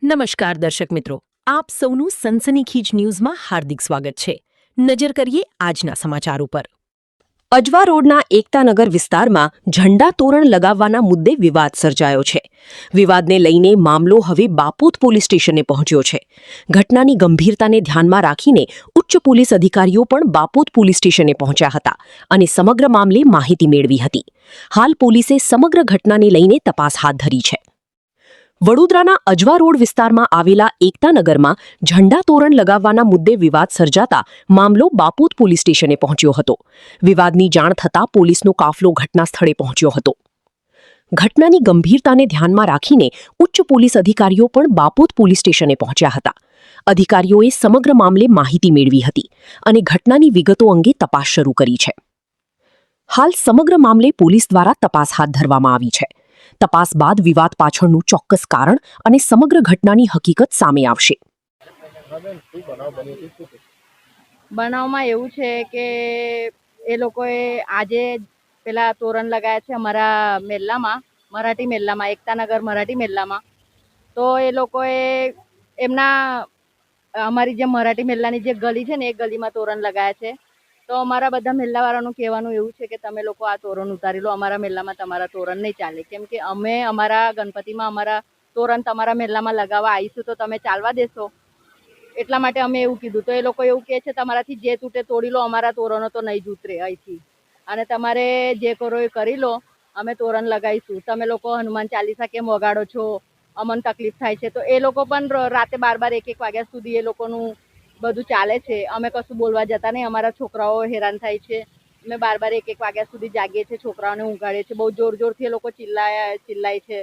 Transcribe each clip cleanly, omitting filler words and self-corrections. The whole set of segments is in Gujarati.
નમસ્કાર દર્શક મિત્રો, આપ સૌનું સનસનીખીજ ન્યૂઝમાં હાર્દિક સ્વાગત છે। નજર કરીએ આજના સમાચાર ઉપર। અજવા રોડના એકતાનગર વિસ્તારમાં ઝંડા તોરણ લગાવવાના મુદ્દે વિવાદ સર્જાયો છે। વિવાદને લઈને મામલો હવે બાપોદ પોલીસ સ્ટેશને પહોંચ્યો છે। ઘટનાની ગંભીરતાને ધ્યાનમાં રાખીને ઉચ્ચ પોલીસ અધિકારીઓ પણ બાપોદ પોલીસ સ્ટેશને પહોંચ્યા હતા અને સમગ્ર મામલે માહિતી મેળવી હતી। હાલ પોલીસે સમગ્ર ઘટનાને લઈને તપાસ હાથ ધરી છે। વડોદરાના અજવા રોડ વિસ્તારમાં આવેલા એકતાનગરમાં ઝંડા તોરણ લગાવવાના મુદ્દે વિવાદ સર્જાતા મામલો બાપોદ પોલીસ સ્ટેશને પહોંચ્યો હતો। વિવાદની જાણ થતાં પોલીસનો કાફલો ઘટના સ્થળે પહોંચ્યો હતો। ઘટનાની ગંભીરતાને ધ્યાનમાં રાખીને ઉચ્ચ પોલીસ અધિકારીઓ પણ બાપોદ પોલીસ સ્ટેશને પહોંચ્યા હતા। અધિકારીઓએ સમગ્ર મામલે માહિતી મેળવી હતી અને ઘટનાની વિગતો અંગે તપાસ શરૂ કરી છે। હાલ સમગ્ર મામલે પોલીસ દ્વારા તપાસ હાથ ધરવામાં આવી છે। તપાસ બાદ વિવાદ પાછળનું ચોક્કસ કારણ અને સમગ્ર ઘટનાની હકીકત સામે આવશે। બનાવમાં એવું છે કે એ લોકોએ આજે પેલા તોરણ લગાયા છે અમારા મેલ્લામાં, મરાઠી મેલ્લામાં, એકતાનગર મરાઠી મેલ્લામાં। તો એ લોકોએ અમારી જે મરાઠી મેલ્લાની જે ગલી છે ને એ ગલીમાં તોરણ લગાયા છે। તો અમારા બધા મેલ્લાવાળાનું કહેવાનું એવું છે કે તમે લોકો આ તોરણ ઉતારી લો, અમારા મેલ્લામાં તમારા તોરણ નહીં ચાલે, કેમ કે અમે અમારા ગણપતિમાં અમારા તોરણ તમારા મેલ્લામાં લગાવવા આવીશું તો તમે ચાલવા દેશો? એટલા માટે અમે એવું કીધું। તો એ લોકો એવું કહે છે તમારાથી જે તૂટે તોડી લો, અમારા તોરણો તો નહીં જ ઉતરે અહીંથી, અને તમારે જે કરો એ કરી લો, અમે તોરણ લગાવીશું। તમે લોકો હનુમાન ચાલીસા કેમ વગાડો છો? અમને તકલીફ થાય છે। તો એ લોકો પણ રાતે 12 1 વાગ્યા સુધી એ લોકોનું બધું ચાલે છે। અમે કશું બોલવા જતા નહીં, અમારા છોકરાઓ હેરાન થાય છે। અમે 12 1 વાગ્યા સુધી જાગીએ છીએ, છોકરાઓને ઊંઘાડીએ છીએ। બહુ જોર જોરથી એ લોકો ચિલ્લાય છે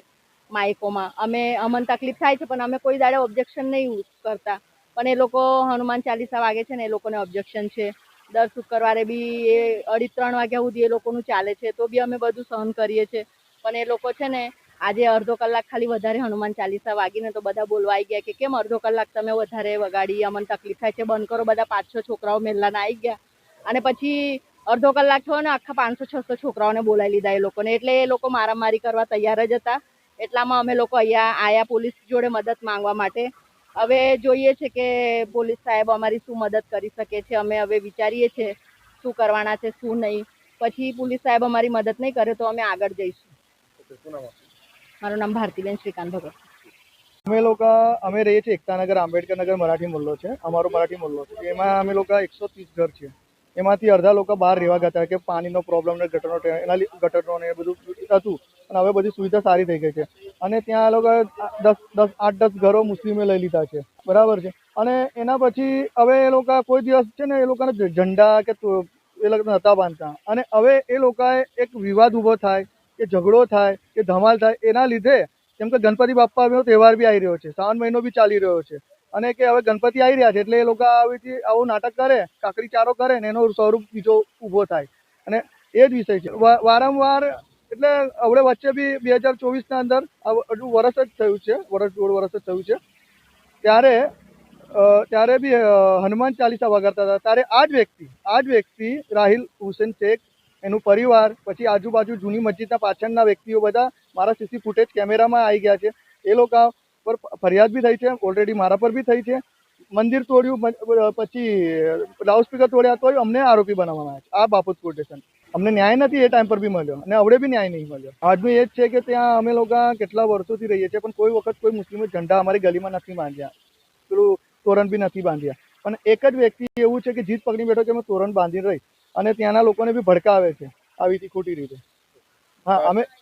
માઇકોમાં। અમને તકલીફ થાય છે પણ અમે કોઈ દાડે ઓબ્જેક્શન નહીં કરતા, પણ એ લોકો હનુમાન ચાલીસા વાગે છે ને એ લોકોને ઓબ્જેક્શન છે। દર શુક્રવારે બી એ 2:30 3 વાગ્યા સુધી એ લોકોનું ચાલે છે, તો બી અમે બધું સહન કરીએ છીએ। પણ એ લોકો છે ને આજે અડધો કલાક ખાલી વધારે હનુમાન ચાલીસા વાગીને તો બધા બોલવા આવી ગયા કે કેમ અડધો કલાક તમે વધારે વગાડી, અમને તકલીફ થાય છે, બંધ કરો। બધા 5 6 છોકરાઓ મેલ્લાના આવી ગયા અને પછી અડધો કલાક થયો ને આખા 500 600 છોકરાઓને બોલાવી લીધા એ લોકોને। એટલે એ લોકો મારામારી કરવા તૈયાર જ હતા। એટલામાં અમે લોકો અહીંયા આયા પોલીસ જોડે મદદ માંગવા માટે। હવે જોઈએ છે કે પોલીસ સાહેબ અમારી શું મદદ કરી શકે છે। અમે હવે વિચારીએ છીએ શું કરવાના છે શું નહીં। પછી પોલીસ સાહેબ અમારી મદદ નહીં કરે તો અમે આગળ જઈશું। મારું નામ ભારતીબેન શ્રીકાંત ભગત। અમે રહીએ છીએ એકતાનગર આંબેડકર નગર મરાઠી મોહલ્લો છે, અમારો મરાઠી મોહલ્લો છે। એમાં અમે લોકો 130 ઘર છે। એમાંથી અડધા લોકો બહાર રહેવા ગયા હતા કે પાણીનો પ્રોબ્લેમ ને ગટરનો ને એ બધું હતું, અને હવે બધી સુવિધા સારી થઈ ગઈ છે। અને ત્યાં લોકો 8-10 ઘરો મુસ્લિમે લઈ લીધા છે, બરાબર છે। અને એના પછી હવે એ લોકો કોઈ દિવસ છે ને એ લોકોને ઝંડા કે એ લોકો નહોતા બાંધતા, અને હવે એ લોકોએ એક વિવાદ ઊભો થાય કે ઝઘડો થાય કે ધમાલ થાય એના લીધે, કેમ કે ગણપતિ બાપ્પાનો તહેવાર બી આવી રહ્યો છે, શ્રાવણ મહિનો બી ચાલી રહ્યો છે, અને કે હવે ગણપતિ આવી રહ્યા છે એટલે એ લોકો આવું નાટક કરે, કાકડી ચારો કરે ને એનો સ્વરૂપ બીજો ઊભો થાય, અને એ જ વિષય છે વારંવાર। એટલે હવે વચ્ચે બી 2024ના અંદર હજુ વર્ષ જ થયું છે, દોઢ વર્ષ જ થયું છે, ત્યારે બી હનુમાન ચાલીસા વગાડતા હતા। ત્યારે આ જ વ્યક્તિ રાહિલ હુસેન શેખ, એનું પરિવાર, પછી આજુબાજુ જૂની મસ્જિદના પાછળના વ્યક્તિઓ બધા મારા સીસી ફૂટેજ કેમેરામાં આવી ગયા છે। એ લોકો પર ફરિયાદ બી થઈ છે, ઓલરેડી મારા પર બી થઈ છે। મંદિર તોડ્યું, પછી લાઉડ સ્પીકર તોડ્યા, તોય અમને આરોપી બનાવવામાં આવ્યા છે। આ બાપોદ પોલીસ સ્ટેશન અમને ન્યાય નથી એ ટાઈમ પર બી મળ્યો, અને હવે બી ન્યાય નહીં મળ્યો। આજનું એ જ છે કે ત્યાં અમે લોકો કેટલા વર્ષોથી રહીએ છીએ, પણ કોઈ વખત કોઈ મુસ્લિમે ઝંડા અમારી ગલીમાં નથી બાંધ્યા, પેલું તોરણ બી નથી બાંધ્યા। પણ એક જ વ્યક્તિ એવું છે કે જીત પકડી બેઠો કે અમે તોરણ બાંધી રહી, અને ત્યાંના લોકોને બી ભડકાવે છે આવી ખોટી રીતે। હા,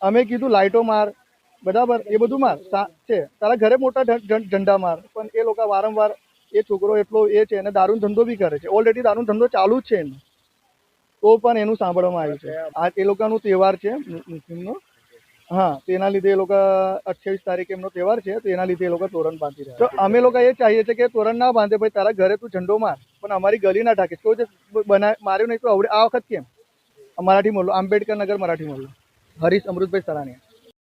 અમે કીધું લાઇટો માર, બરાબર, એ બધું માર છે, તારા ઘરે મોટા ઝંડા માર, પણ એ લોકો વારંવાર, એ છોકરો એટલો એ છે અને દારૂનો ધંધો બી કરે છે, ઓલરેડી દારૂનો ધંધો ચાલુ જ છે એનો, તો પણ એનું સાંભળવામાં આવ્યું છે। આ એ લોકોનો તહેવાર છે મુસ્લિમનો, હા, તેના લીધે એ લોકો 28 તારીખે એમનો તહેવાર છે, તો એના લીધે એ લોકો તોરણ બાંધી રહ્યા છે। તો અમે લોકો એ ચાહીએ છીએ કે તોરણ ના બાંધે, ભાઈ તારા ઘરે તું ઝંડો માર, પણ અમારી ગલી ના ઢાકે। તો જે માર્યું નહીં તો આ વખત કેમ? મરાઠી મોહલ્લો, આંબેડકર નગર મરાઠી મોહલ્લો, હરીશ અમૃતભાઈ સરાણીયા।